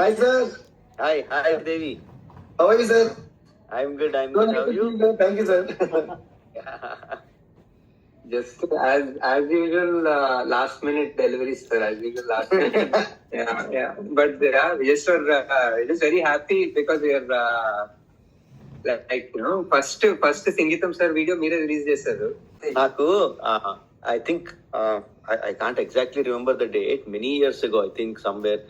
Hi, sir. Hi, Devi. How are you, sir? I'm good. So How nice are to see you? sir. Thank you, sir. Just as usual, last minute deliveries, sir. As usual, last minute. yeah. But yes, sir. It is very happy because we are first Sangeetam sir video మీరే release చేశారు. నాకు I think I can't exactly remember the date. Many years ago, I think somewhere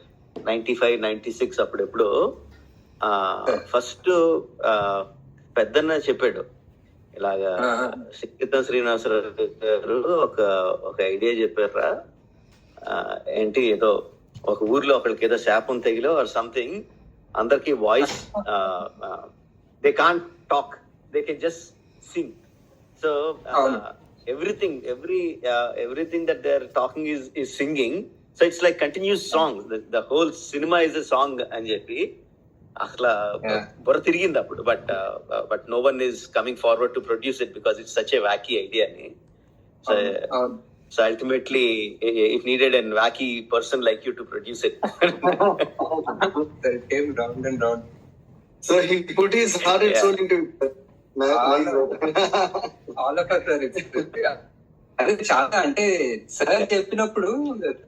95, 96 అప్పుడెప్పుడు first పెద్దన్న చెప్పాడు ఇలాగా సంగీతం శ్రీనివాసరావు గారు ఒక idea చెప్పారా, ఏంటి ఏదో ఒక ఊర్లో ఒకరికి ఏదో శాపం తగిలో ఆర్ సంథింగ్, అందరికి voice they can't talk, they can just Singh. So everything that they're talking is singing, so it's like continuous song, the whole cinema is a song అని చెప్పి అసలు బుర్ర తిరిగింది అప్పుడు. But no one is coming forward to produce it because it's such a wacky idea అని. So ultimately it needed a wacky person like you to produce it. It came round and round. So he put his heart and soul into it. All of us are అది చాలా అంటే sir చెప్పినప్పుడు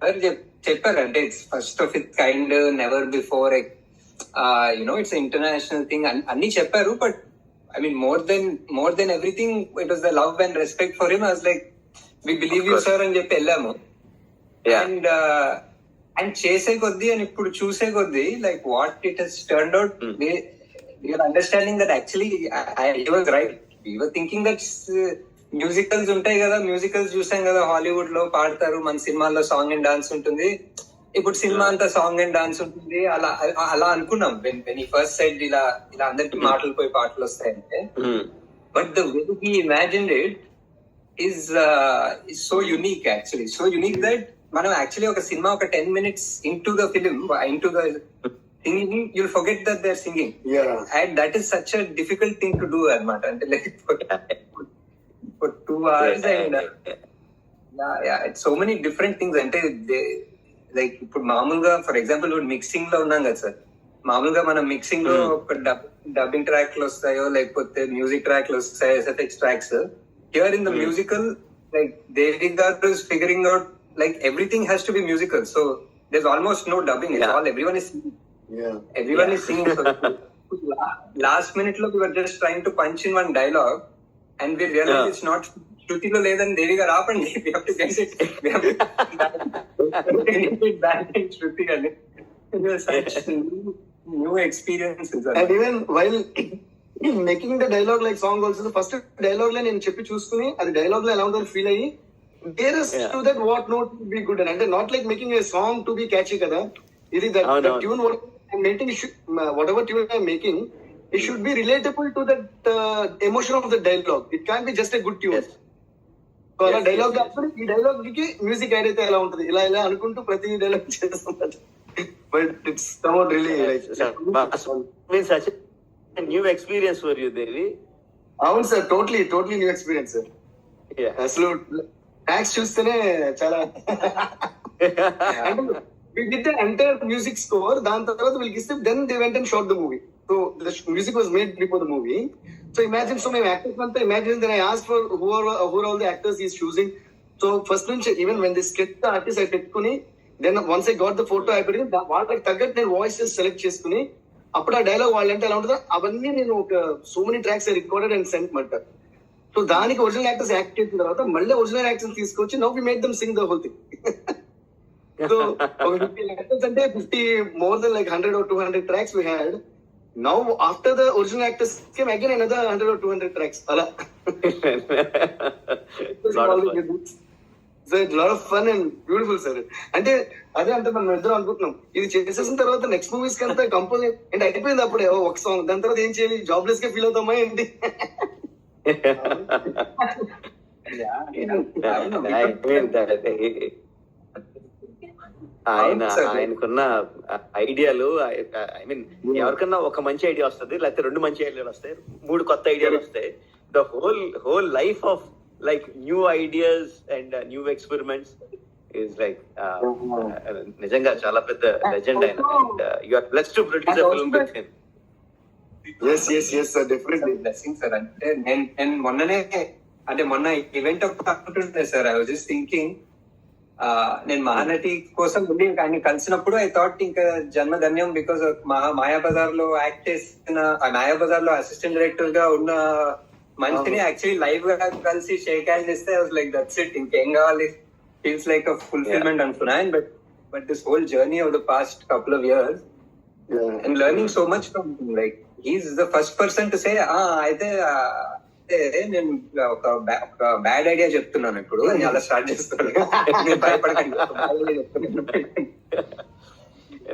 sir చెప్పారు అంటే it's first of it kind, never before, it's international thing అన్ని చెప్పారు. But I mean more than everything it was the love and respect for him. Was like we believe you sir అని చెప్పి వెళ్ళాము. And చేసే కొద్దీ అని ఇప్పుడు చూసే కొద్దీ like what it has turned out, we're understanding that actually I was right. We're thinking that musicals ఉంటాయి కదా, మ్యూజికల్స్ చూసాం కదా హాలీవుడ్ లో పాడతారు, మన సినిమాల్లో సాంగ్ అండ్ డాన్స్ ఉంటుంది, ఇప్పుడు సినిమా అంతా సాంగ్ అండ్ డాన్స్ ఉంటుంది, అలా అనుకున్నాం వెన్ ఈ ఫస్ట్ సైడ్ ఇలా అందరికి మాటలు పోయి పాటలు వస్తాయంటే. But the way he imagined it is so unique, actually so unique that మనం యాక్చువల్లీ ఒక సినిమా ఒక 10 minutes into the film, into the singing, you'll forget that they're singing. And that is such a difficult thing to do అన్నమాట. అంటే like for 2 hours and it's so many different things. అంటే like ఇప్పుడు మామూలుగా for example mixing లో ఉన్నాం కదా sir, మామూలుగా మనం మిక్సింగ్ లో ఒక డబ్బింగ్ ట్రాక్లు వస్తాయో లేకపోతే మ్యూజిక్ ట్రాక్లు వస్తాయో, SFX tracks. Here in the musical like Devi గారు is figuring out like everything has to be musical. So there's almost no dubbing. It's all everyone is singing. Everyone is singing. So last minute lo we were just trying to punch in one dialogue and we realized it's not Shruti lo ledani Devi garu aapandi, we have to get it, we have to get it back in Shruti ani. It was such new experiences. And even while making the dialogue like song also, the first dialogue లో నేను చెప్పి చూసుకుని అది dialogue లో ఎలా ఉందో feel అయ్యి to that what note would be good, and not like making a song to be catchy kada. It is that the tune what I'm making, whatever tune I'm making, it should be relatable to that emotion of the dialogue. It can't be just a good tune. So అలా dialogue అప్పుడు ఈ dialogue కి music add అయితే ఎలా ఉంటుంది, ఇలా అనుకుంటూ ప్రతి డైలాగ్ చేస్తుంటారు. But it's somewhat really means such a new experience for you, Devi. అవును sir, totally new experience sir. అసలు ట్యాక్స్ చూస్తేనే చాలా అంటే we did the entire music score, దాని తర్వాత వీళ్ళకి ఇస్తే then they went and shot the movie. So the music was made before the movie. So imagine, so మేము యాక్టర్స్ అంతా imagine, then I asked for who are all the actors he is choosing. So first నుంచి even when they sketch the artist I పెట్టుకుని, then once I got the photo I put in, వాళ్ళకి తగ్గట్టు నేను voices select చేసుకుని అప్పుడు ఆ dialogue వాళ్ళంటే ఎలా ఉంటుందో అవన్నీ నేను ఒక so many tracks I recorded and sent మాట. సో దానికి ఒరిజినల్ యాక్టర్స్ యాక్ట్ చేసిన తర్వాత మళ్ళీ ఒరిజినల్ యాక్టర్స్ తీసుకొచ్చి now we made them sing the whole thing. So 50 actors అంటే 50 more than like 100 or 200 tracks we had. Now after the original actors came again another 100 or 200 tracks. Ala. So it's a lot of fun and beautiful, sir. అంటే అదే అంటే మనం ఇద్దరం అనుకుంటున్నాం ఇది చేసేసిన తర్వాత నెక్స్ట్ మూవీస్ కి అంతా కంపోజ్ అంటే అయిపోయింది అప్పుడే ఒక సాంగ్, దాని తర్వాత ఏం చేయాలి, జాబ్లెస్ గా ఫీల్ అవుతామా ఏంటి. ఆయనకున్న ఐడియాలు, ఐ మీన్ ఎవరికన్నా ఒక మంచి ఐడియా వస్తుంది, లేకపోతే 2 మంచి ఐడియాలు వస్తాయి, 3 కొత్త ఐడియాలు వస్తాయి. The whole life of like new ideas and new experiments is like నిజంగా చాలా పెద్ద లెజెండ్ ఆయన. You are blessed to produce a film with him. Yes definitely. Blessing sir. అంటే నేను మొన్న ఈవెంట్ అనుకుంటుండే sir. I was just thinking, నేను మహానటి కోసం వెళ్ళి ఆయన కలిసినప్పుడు ఐ థాట్ ఇంకా జన్మధన్యం, బికాస్ మాయాబజార్ లో యాక్ట్ చేసిన, మాయాబజార్ లో అసిస్టెంట్ డైరెక్టర్ గా ఉన్న మనిషిని యాక్చువల్లీ లైవ్ గా కలిసి షేక్ హ్యాండ్ చేస్తే I was like that's it, ఇంకేం కావాలి, ఫీల్స్ లైక్ అ ఫుల్ఫిల్మెంట్ అనుకున్నా. And but this whole journey of the past couple of years and learning so much from him. Like he's the first person to say అయితే నేను ఒక bad idea చెప్తున్నాను ఇప్పుడు అని అలా స్టార్ట్ చేస్తున్నాను. భయపడకండి.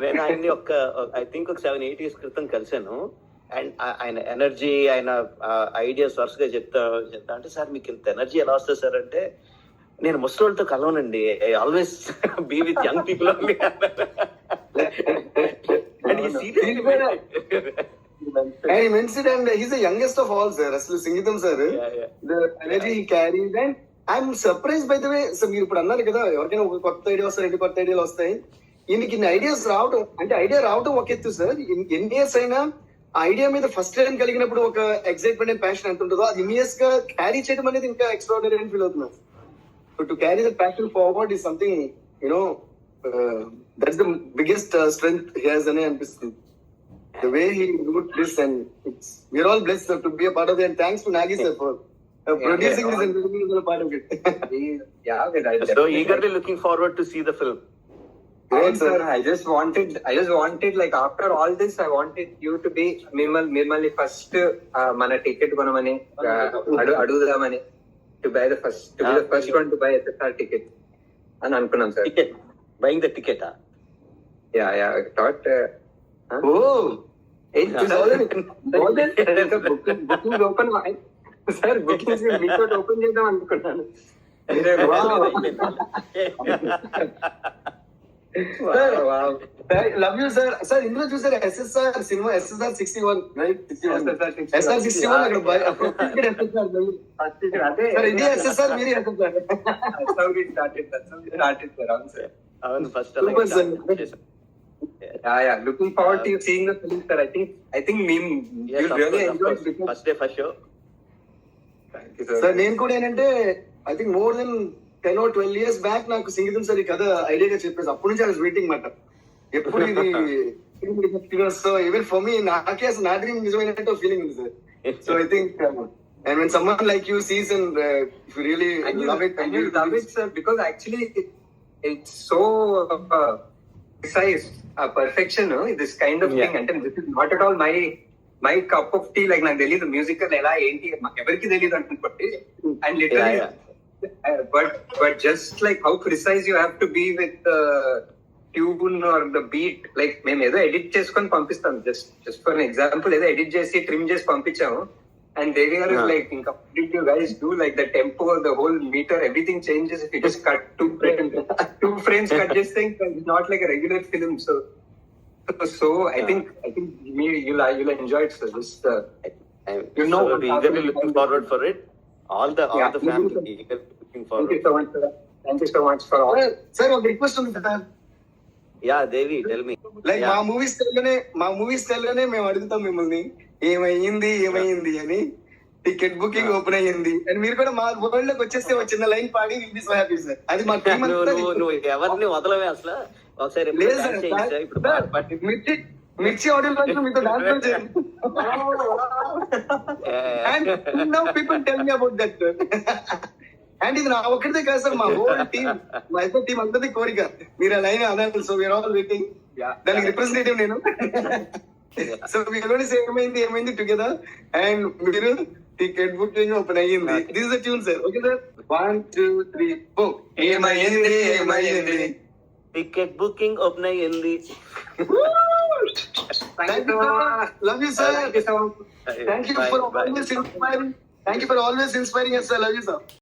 నేను ఆయన్ని ఐ థింక్ ఒక 7-8 years క్రితం కలిశాను. అండ్ ఆయన ఎనర్జీ, ఆయన ఐడియాస్ వరుసగా చెప్తా అంటే, సార్ మీకు ఇంత ఎనర్జీ ఎలా వస్తుంది సార్ అంటే, నేను ముసలితో కలవనండి, I always be with young people only. And he mentioned, and he's the youngest of all, sir. Aslu Singitam sir, the energy he carries, and I'm surprised by the way. So మీరు ఇప్పుడు అన్నారు కదా, ఎవరికైనా ఒక కొత్త idea వస్తాయి, రెండు కొత్త ఐడియాలు వస్తాయి. ఈయనకి ఇన్ని ఐడియాస్ రావడం, అంటే ఐడియా రావడం ఒక ఎత్తు సార్. ఎన్ని ఇయర్స్ అయినా ఆ ఐడియా మీద ఫస్ట్ టైం కలిగినప్పుడు ఒక ఎక్సైట్మెంట్ అండ్ ప్యాషన్ ఎంత ఉంటుందో, అది ఇయర్స్ గా క్యారీ చేయడం అనేది ఇంకా ఎక్స్ట్రాడినరీ అని ఫీల్ అవుతున్నాను. So to carry the passion forward is something, you know, that's the biggest strength he has అని అనిపిస్తుంది. The way he wrote this, and we're all blessed sir, to be a part of it, and thanks to Nagi sir for producing this and being a part of it. So eagerly looking forward to see the film. Great sir. I just wanted like after all this, I wanted you to be మిమ్మల్ని first మన ticket కొనమని అడుగుదామని, to buy the first one to buy SSR ticket అని అనుకున్నాం sir. Ticket, buying the ticket. Yeah, I thought. Oh. Booking open sir, booking మీతో open చేద్దాం అనుకున్నాను. Love you sir. Sir ఇందులో చూసారు SSR cinema, SSR 61 right? SSR 61 అక్కడ ఇది SSR, మీరు SSR. అవును, first looking forward to seeing the film sir. I think you really enjoyed it. First day first show. Thank you sir. Sir నేను కూడా ఏంటంటే, I think more than 10 or 12 years back నాకు Singitham sir ఈ కథ ఐడియాగా చెప్పేసి, అప్పటి నుంచి ఐ వాజ్ వెయిటింగ్ మాట ఎప్పుడు ఇది. సో ఈవెన్ ఫర్ మీ, నాకే అసలు నా డ్రీమ్ నిజమైనట్టు ఫీలింగ్ ఉంది sir. So I think and when someone like you sees and if you really love it sir, because actually it's so precise, perfection, this kind of thing. అంటే this is not at all my cup of tea. like నాకు తెలియదు musical ఎలా ఏంటి, ఎవరికి తెలియదు అనుకుంటే. And literally but just like how precise you have to be with the tune or the beat. like మేము ఏదో ఎడిట్ చేసుకొని పంపిస్తాం, just for an example, ఏదో ఎడిట్ చేసి ట్రిమ్ చేసి పంపించాము, and they are like, ఇంకా did you guys do like the tempo, the whole meter, everything changes if you just cut two frames cut just thing. It's not like a regular film. So I think you'll enjoy it. So just you know, eagerly looking forward for it. All the family eagerly looking forward. Thank you so much for all. Sir ఒక request ఉంది sir. Yeah, Devi, tell me. Like మా movie style లోనే మేము అడుగుతాం మిమ్మల్ని, ఏమైంది అని. Ticket booking open అయ్యింది అండ్ మీరు కూడా మా వరల్డ్ లోకి వచ్చేస్తే ఒక చిన్న లైన్ పాడి will be so happy sir. అది మా టీం అంతా. నువ్వు ఎవరిని వదలవే అసలు. ఒకసారి లేదు సార్, ఇప్పుడు మిర్చి ఆడియో మీతో డాన్స్ చేయండి. And now people tell me about that. And ఇది నా ఒక్కడితే కాదు సార్, మా హోల్ టీమ్, మా ఇద్దరు టీం అందరిది కోరిక మీరు ఆ లైన్ అనాలి. సో వీఆర్ ఆల్ వెయిటింగ్, దానికి రిప్రజెంటేటివ్ నేను. సో మీరు ఏమైంది టుగెదర్ అండ్ మీరు టికెట్ బుకింగ్ ఓపెన్ అయ్యింది. This is the tune sir. Okay sir, 1 2 3 4. ఏమైంది టికెట్ బుకింగ్ ఓపెన్ అయ్యింది. Love you sir. Thank you for always inspiring. Thank you for always inspiring us sir. Love you sir.